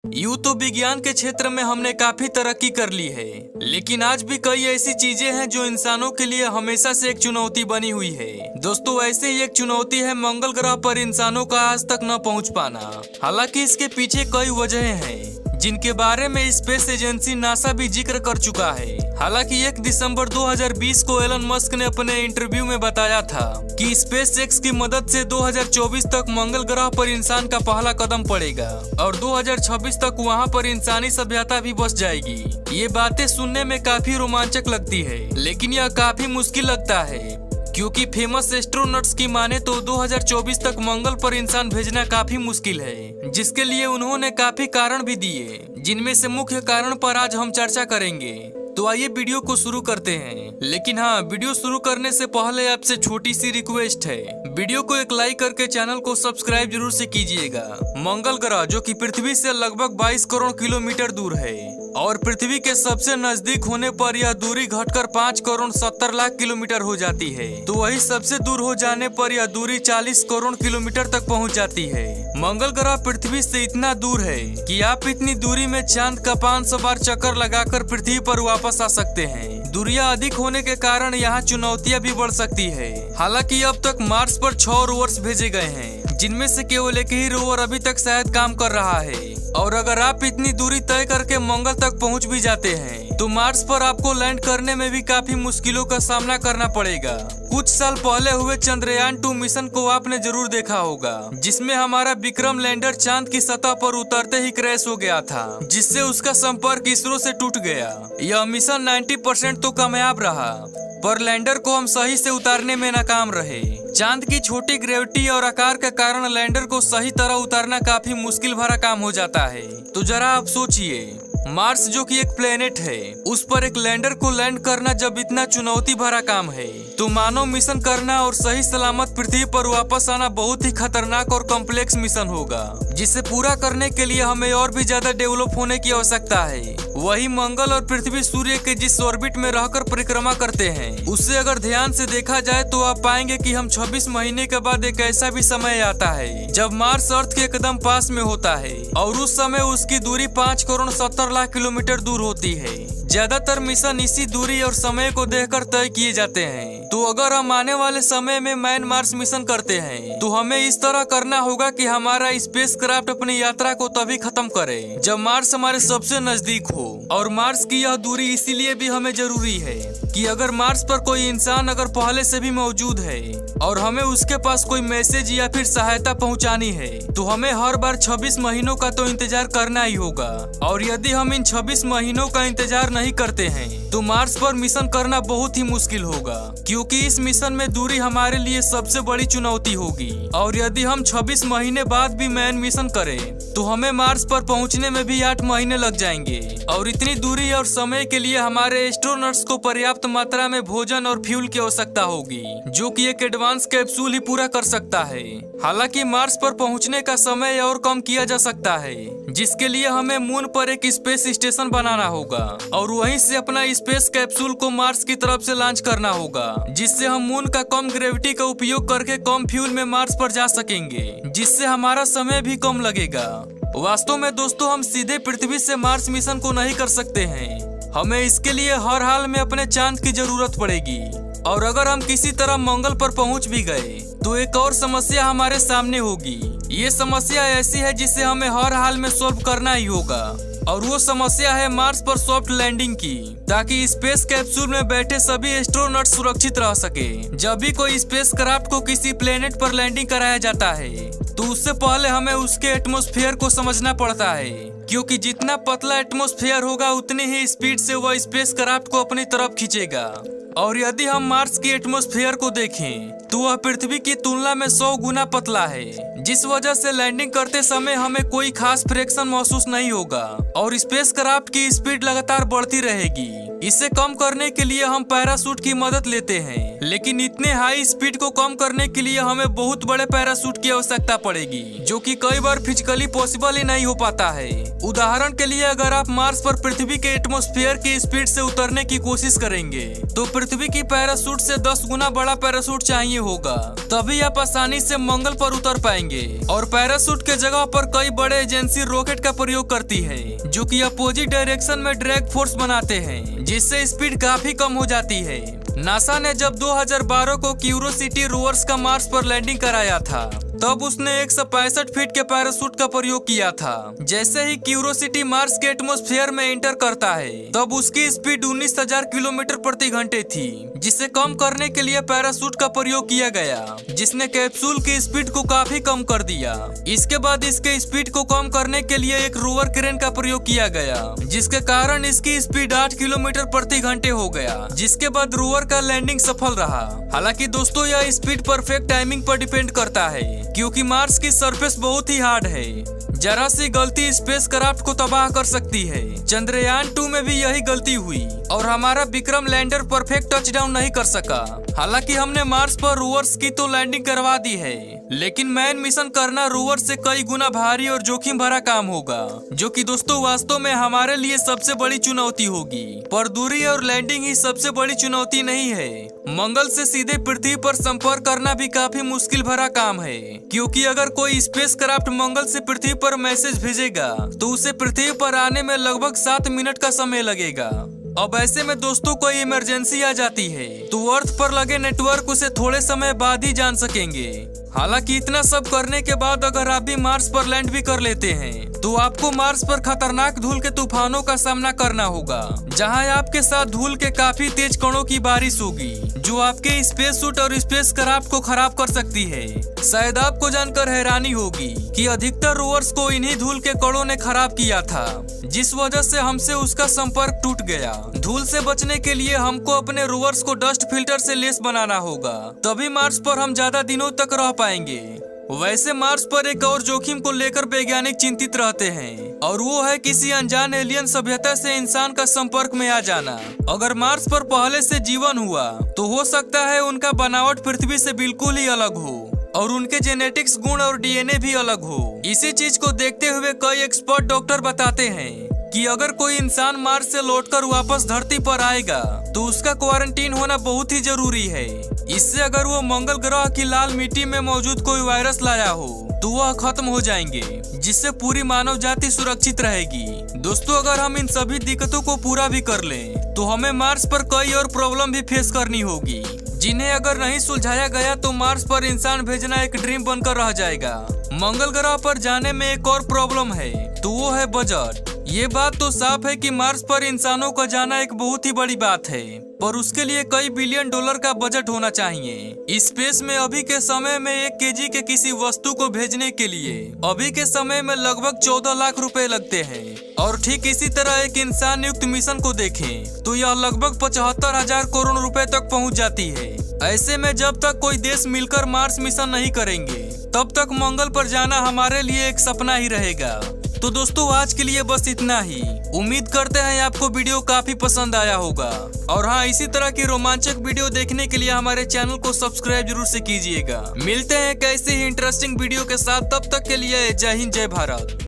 यूं तो विज्ञान के क्षेत्र में हमने काफी तरक्की कर ली है, लेकिन आज भी कई ऐसी चीजें हैं जो इंसानों के लिए हमेशा से एक चुनौती बनी हुई है। दोस्तों, ऐसे ही एक चुनौती है मंगल ग्रह पर इंसानों का आज तक न पहुंच पाना। हालांकि इसके पीछे कई वजहें हैं जिनके बारे में स्पेस एजेंसी नासा भी जिक्र कर चुका है। हालांकि 1 दिसंबर 2020 को एलन मस्क ने अपने इंटरव्यू में बताया था कि स्पेस एक्स की मदद से 2024 तक मंगल ग्रह पर इंसान का पहला कदम पड़ेगा और 2026 तक वहां पर इंसानी सभ्यता भी बस जाएगी। ये बातें सुनने में काफी रोमांचक लगती है, लेकिन यह काफी मुश्किल लगता है क्योंकि फेमस एस्ट्रोनॉट्स की माने तो 2024 तक मंगल पर इंसान भेजना काफी मुश्किल है, जिसके लिए उन्होंने काफी कारण भी दिए, जिनमें से मुख्य कारण पर आज हम चर्चा करेंगे। तो आइए वीडियो को शुरू करते हैं। लेकिन हाँ, वीडियो शुरू करने से पहले आपसे छोटी सी रिक्वेस्ट है, वीडियो को एक लाइक करके चैनल को सब्सक्राइब जरूर से कीजिएगा। मंगल ग्रह जो कि पृथ्वी से लगभग 22 करोड़ किलोमीटर दूर है और पृथ्वी के सबसे नजदीक होने पर यह दूरी घटकर 5 करोड़ 70 लाख किलोमीटर हो जाती है, तो वही सबसे दूर हो जाने पर यह दूरी 40 करोड़ किलोमीटर तक पहुंच जाती है। मंगल ग्रह पृथ्वी से इतना दूर है कि आप इतनी दूरी में चांद का 500 बार चक्कर लगाकर पृथ्वी पर वापस आ सकते हैं। दूरियां अधिक होने के कारण यहाँ चुनौतियां भी बढ़ सकती है। हालांकि अब तक मार्स पर 6 रोवर्स भेजे गए हैं, जिनमें से केवल एक ही रोवर अभी तक शायद काम कर रहा है। और अगर आप इतनी दूरी तय करके मंगल तक पहुंच भी जाते हैं तो मार्स पर आपको लैंड करने में भी काफी मुश्किलों का सामना करना पड़ेगा। कुछ साल पहले हुए चंद्रयान 2 मिशन को आपने जरूर देखा होगा, जिसमें हमारा विक्रम लैंडर चांद की सतह पर उतरते ही क्रैश हो गया था, जिससे उसका संपर्क इसरो से टूट गया। यह मिशन 90% तो कामयाब रहा, पर लैंडर को हम सही से उतारने में नाकाम रहे। चांद की छोटी ग्रेविटी और आकार के कारण लैंडर को सही तरह उतारना काफी मुश्किल भरा काम हो जाता है। तो जरा आप सोचिए, मार्स जो कि एक प्लेनेट है, उस पर एक लैंडर को लैंड करना जब इतना चुनौती भरा काम है, तो मानव मिशन करना और सही सलामत पृथ्वी पर वापस आना बहुत ही खतरनाक और कॉम्प्लेक्स मिशन होगा, जिसे पूरा करने के लिए हमें और भी ज्यादा डेवलप होने की आवश्यकता है। वही मंगल और पृथ्वी सूर्य के जिस ऑर्बिट में रहकर परिक्रमा करते हैं, उससे अगर ध्यान से देखा जाए तो आप पाएंगे कि हम 26 महीने के बाद एक ऐसा भी समय आता है जब मार्स अर्थ के एकदम पास में होता है और उस समय उसकी दूरी 5 करोड़ 70 लाख किलोमीटर दूर होती है। ज्यादातर मिशन इसी दूरी और समय को देखकर तय किए जाते हैं। तो अगर हम आने वाले समय में मैन मार्स मिशन करते हैं तो हमें इस तरह करना होगा कि हमारा स्पेसक्राफ्ट अपनी यात्रा को तभी खत्म करे जब मार्स हमारे सबसे नजदीक हो। और मार्स की यह दूरी इसीलिए भी हमें जरूरी है कि अगर मार्स पर कोई इंसान अगर पहले से भी मौजूद है और हमें उसके पास कोई मैसेज या फिर सहायता पहुंचानी है, तो हमें हर बार 26 महीनों का तो इंतजार करना ही होगा। और यदि हम इन 26 महीनों का इंतजार नहीं करते हैं तो मार्स पर मिशन करना बहुत ही मुश्किल होगा, क्योंकि इस मिशन में दूरी हमारे लिए सबसे बड़ी चुनौती होगी। और यदि हम 26 महीने बाद भी मैन मिशन करें तो हमें मार्स पर पहुंचने में भी 8 महीने लग जाएंगे। और इतनी दूरी और समय के लिए हमारे एस्ट्रोनॉट्स को पर्याप्त मात्रा में भोजन और फ्यूल की आवश्यकता होगी, जो कि एक एडवांस कैप्सूल ही पूरा कर सकता है। हालांकि मार्स पर पहुंचने का समय और कम किया जा सकता है, जिसके लिए हमें मून पर एक स्पेस स्टेशन बनाना होगा और वहीं से अपना स्पेस कैप्सूल को मार्स की तरफ से लॉन्च करना होगा, जिससे हम मून का कम ग्रेविटी का उपयोग करके कम फ्यूल में मार्स पर जा सकेंगे, जिससे हमारा समय भी कम लगेगा। वास्तव में दोस्तों, हम सीधे पृथ्वी से मार्स मिशन को नहीं कर सकते हैं। हमें इसके लिए हर हाल में अपने चांद की जरूरत पड़ेगी। और अगर हम किसी तरह मंगल पर पहुंच भी गए तो एक और समस्या हमारे सामने होगी। ये समस्या ऐसी है जिसे हमें हर हाल में सॉल्व करना ही होगा, और वो समस्या है मार्स पर सॉफ्ट लैंडिंग की, ताकि स्पेस कैप्सूल में बैठे सभी एस्ट्रोनॉट सुरक्षित रह सके। जब भी कोई स्पेस क्राफ्ट को किसी प्लेनेट पर लैंडिंग कराया जाता है तो उससे पहले हमें उसके एटमॉस्फेयर को समझना पड़ता है, क्योंकि जितना पतला एटमॉस्फेयर होगा उतनी ही स्पीड से वह स्पेस क्राफ्ट को अपनी तरफ खींचेगा। और यदि हम मार्स की एटमॉस्फेयर को देखें तो वह पृथ्वी की तुलना में 100 गुना पतला है, जिस वजह से लैंडिंग करते समय हमें कोई खास फ्रिक्शन महसूस नहीं होगा और स्पेस क्राफ्ट की स्पीड लगातार बढ़ती रहेगी। इसे कम करने के लिए हम पैराशूट की मदद लेते हैं लेकिन इतने हाई स्पीड को कम करने के लिए हमें बहुत बड़े पैराशूट की आवश्यकता पड़ेगी, जो कि कई बार फिजिकली पॉसिबल ही नहीं हो पाता है। उदाहरण के लिए अगर आप मार्स पर पृथ्वी के एटमॉस्फेयर की स्पीड से उतरने की कोशिश करेंगे तो पृथ्वी की पैराशूट से 10 गुना बड़ा पैराशूट चाहिए होगा, तभी आप आसानी से मंगल पर उतर पाएंगे। और पैराशूट के जगह पर कई बड़े एजेंसी रॉकेट का प्रयोग करती है, जो कि अपोजिट डायरेक्शन में ड्रैग फोर्स बनाते हैं, जिससे स्पीड काफी कम हो जाती है। नासा ने जब 2012 को क्यूरोसिटी रोवर्स का मार्स पर लैंडिंग कराया था, तब उसने 165 फीट के पैराशूट का प्रयोग किया था। जैसे ही क्यूरोसिटी मार्स के एटमॉस्फेयर में एंटर करता है, तब उसकी स्पीड 19,000 किलोमीटर प्रति घंटे थी, जिसे कम करने के लिए पैराशूट का प्रयोग किया गया, जिसने कैप्सूल की स्पीड को काफी कम कर दिया। इसके बाद इसके स्पीड को कम करने के लिए एक रोवर क्रेन का प्रयोग किया गया, जिसके कारण इसकी स्पीड 8 किलोमीटर प्रति घंटे हो गया, जिसके बाद रोवर का लैंडिंग सफल रहा। हालांकि दोस्तों, यह स्पीड परफेक्ट टाइमिंग पर डिपेंड करता है, क्योंकि मार्स की सरफेस बहुत ही हार्ड है। जरा सी गलती स्पेस क्राफ्ट को तबाह कर सकती है। चंद्रयान 2 में भी यही गलती हुई और हमारा विक्रम लैंडर परफेक्ट टचडाउन नहीं कर सका। हालांकि हमने मार्स पर रोवर्स की तो लैंडिंग करवा दी है, लेकिन मैन मिशन करना रोवर से कई गुना भारी और जोखिम भरा काम होगा, जो कि दोस्तों वास्तव में हमारे लिए सबसे बड़ी चुनौती होगी। पर दूरी और लैंडिंग ही सबसे बड़ी चुनौती नहीं है। मंगल से सीधे पृथ्वी पर संपर्क करना भी काफी मुश्किल भरा काम है, क्योंकि अगर कोई स्पेस क्राफ्ट मंगल से पृथ्वी पर मैसेज भेजेगा तो उसे पृथ्वी पर आने में लगभग 7 मिनट का समय लगेगा। अब ऐसे में दोस्तों कोई इमरजेंसी आ जाती है तो अर्थ पर लगे नेटवर्क उसे थोड़े समय बाद ही जान सकेंगे। हालांकि इतना सब करने के बाद अगर आप भी मार्स पर लैंड भी कर लेते हैं तो आपको मार्स पर खतरनाक धूल के तूफानों का सामना करना होगा, जहां आपके साथ धूल के काफी तेज कणों की बारिश होगी, जो आपके स्पेस सूट और स्पेस क्राफ्ट को खराब कर सकती है। शायद आपको जानकर हैरानी होगी कि अधिकतर रोवर्स को इन्हीं धूल के कणों ने खराब किया था, जिस वजह से हमसे उसका संपर्क टूट गया। धूल से बचने के लिए हमको अपने रोवर्स को डस्ट फिल्टर से लेस बनाना होगा, तभी मार्स पर हम ज्यादा दिनों तक रह पाएंगे। वैसे मार्स पर एक और जोखिम को लेकर वैज्ञानिक चिंतित रहते हैं, और वो है किसी अनजान एलियन सभ्यता से इंसान का संपर्क में आ जाना। अगर मार्स पर पहले से जीवन हुआ तो हो सकता है उनका बनावट पृथ्वी से बिल्कुल ही अलग हो और उनके जेनेटिक्स गुण और डीएनए भी अलग हो। इसी चीज को देखते हुए कई एक्सपर्ट डॉक्टर बताते हैं कि अगर कोई इंसान मार्स से लौटकर वापस धरती पर आएगा तो उसका क्वारंटीन होना बहुत ही जरूरी है। इससे अगर वो मंगल ग्रह की लाल मिट्टी में मौजूद कोई वायरस लाया हो तो वह खत्म हो जाएंगे, जिससे पूरी मानव जाति सुरक्षित रहेगी। दोस्तों, अगर हम इन सभी दिक्कतों को पूरा भी कर लें तो हमें मार्स पर कई और प्रॉब्लम भी फेस करनी होगी, जिन्हें अगर नहीं सुलझाया गया तो मार्स पर इंसान भेजना एक ड्रीम बनकर रह जाएगा। मंगल ग्रह पर जाने में एक और प्रॉब्लम है, तो वो है बजट। ये बात तो साफ है कि मार्स पर इंसानों का जाना एक बहुत ही बड़ी बात है, पर उसके लिए कई बिलियन डॉलर का बजट होना चाहिए। स्पेस में अभी के समय में 1 केजी के किसी वस्तु को भेजने के लिए अभी के समय में लगभग 14 लाख रुपए लगते हैं, और ठीक इसी तरह एक इंसान युक्त मिशन को देखें तो यह लगभग 75,000 करोड़ रुपए तक पहुंच जाती है। ऐसे में जब तक कोई देश मिलकर मार्स मिशन नहीं करेंगे तब तक मंगल पर जाना हमारे लिए एक सपना ही रहेगा। तो दोस्तों, आज के लिए बस इतना ही। उम्मीद करते हैं आपको वीडियो काफी पसंद आया होगा, और हाँ, इसी तरह की रोमांचक वीडियो देखने के लिए हमारे चैनल को सब्सक्राइब जरूर से कीजिएगा। मिलते हैं कैसे ही इंटरेस्टिंग वीडियो के साथ, तब तक के लिए जय हिंद, जय भारत।